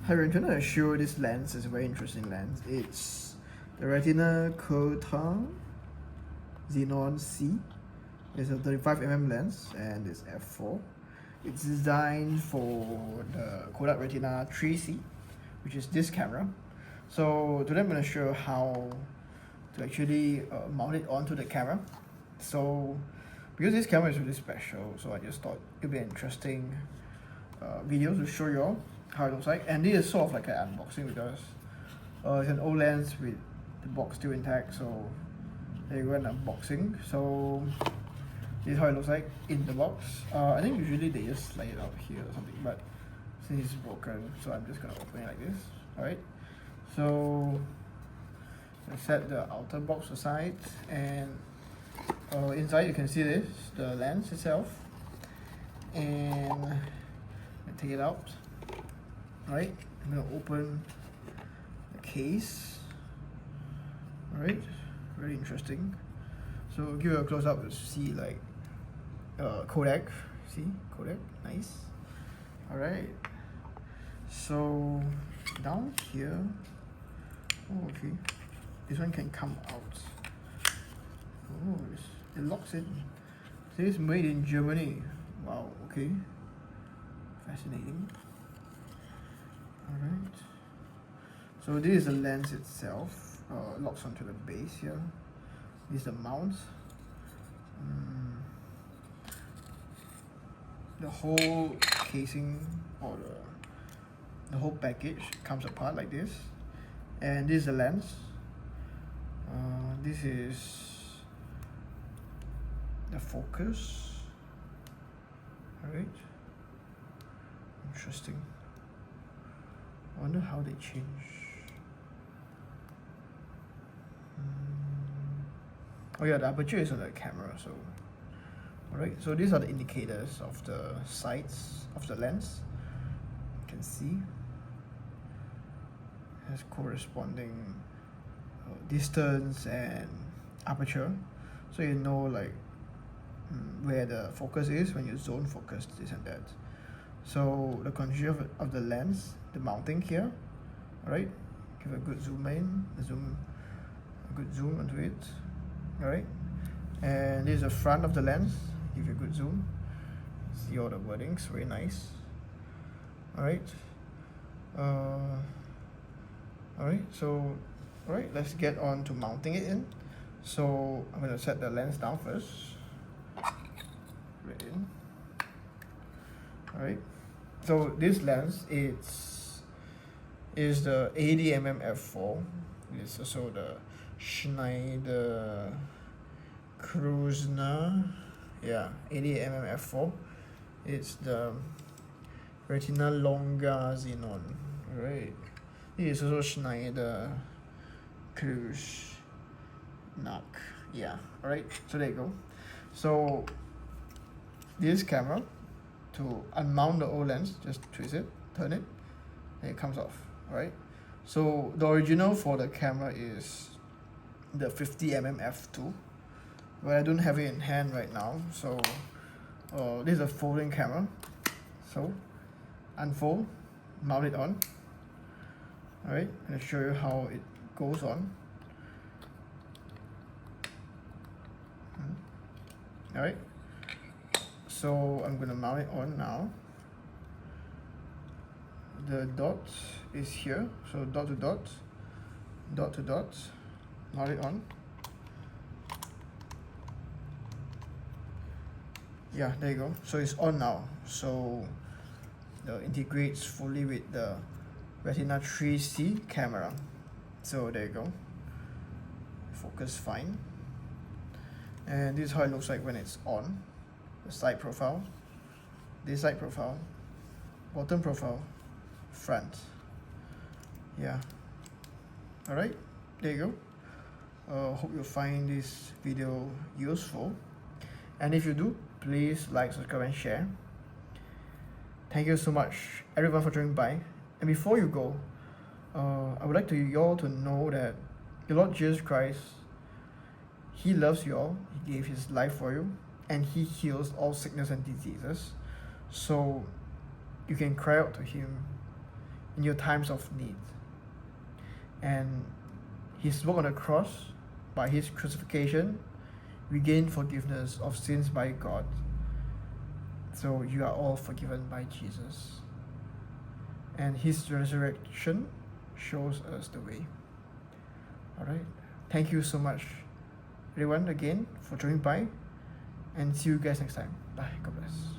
Hi, I'm trying to show you this lens. It's a very interesting lens. It's the Retina Curtar Xenon C. It's a 35mm lens and it's f4. It's designed for the Kodak Retina 3C, which is this camera. So today I'm going to show how to actually mount it onto the camera. So because this camera is really special, so I just thought it'd be an interesting video to show you all how it looks like. And this is sort of like an unboxing because it's an old lens with the box still intact, so there you go, an unboxing. So this is how it looks like in the box. I think usually they just slide it out here or something, but since it's broken, so I'm just gonna open it like this. Alright, so I set the outer box aside, and inside you can see this, the lens itself, and I take it out. Alright, I'm gonna open the case. Alright, very interesting. So I'll give you a close up to see like Kodak. See, Kodak, nice. Alright, so down here, oh, okay, this one can come out. Oh, it locks in. It says made in Germany. Wow, okay, fascinating. Alright, so this is the lens itself. Locks onto the base here. This is the mount. The whole casing or the whole package comes apart like this, and this is the lens. This is the focus. Alright, interesting. I wonder how they change. Oh yeah, the aperture is on the camera. So alright, so these are the indicators of the sides of the lens. You can see it has corresponding distance and aperture, so you know like where the focus is when you zone focus, this and that. So the condition of the lens, the mounting here. Alright, give a good zoom in, a good zoom onto it. Alright, and this is the front of the lens. Give you a good zoom. See all the wordings, very nice. Alright, alright, let's get on to mounting it in. So I'm going to set the lens down first. Right in. Alright, so this lens is the 80mm f4. It's also the Schneider-Kreuznach, yeah, 80mm f4. It's the Retina Xenon. Right, this is also Schneider-Kreuznach, yeah. Alright, so there you go. So this camera, to unmount the old lens, just twist it, turn it, and it comes off. Alright, so the original for the camera is the 50mm f2, but I don't have it in hand right now. So this is a folding camera. So unfold, mount it on. Alright, I'm going to show you how it goes on. Alright, so I'm going to mount it on now. The dot is here, so dot to dot, dot to dot, mount it on. Yeah, there you go. So it's on now. So it integrates fully with the Retina 3C camera. So there you go. Focus fine. And this is how it looks like when it's on. The side profile, this side profile, bottom profile, front. Yeah. Alright, there you go. Hope you find this video useful, and if you do, please like, subscribe and share. Thank you so much everyone for joining by. And before you go, I would like you all to know that the Lord Jesus Christ, He loves you all. He gave His life for you, and He heals all sickness and diseases. So you can cry out to Him in your times of need. And his work on the cross, by his crucifixion, we gain forgiveness of sins by God. So you are all forgiven by Jesus. And his resurrection shows us the way. Alright, thank you so much everyone again for joining by, and see you guys next time. Bye, God bless.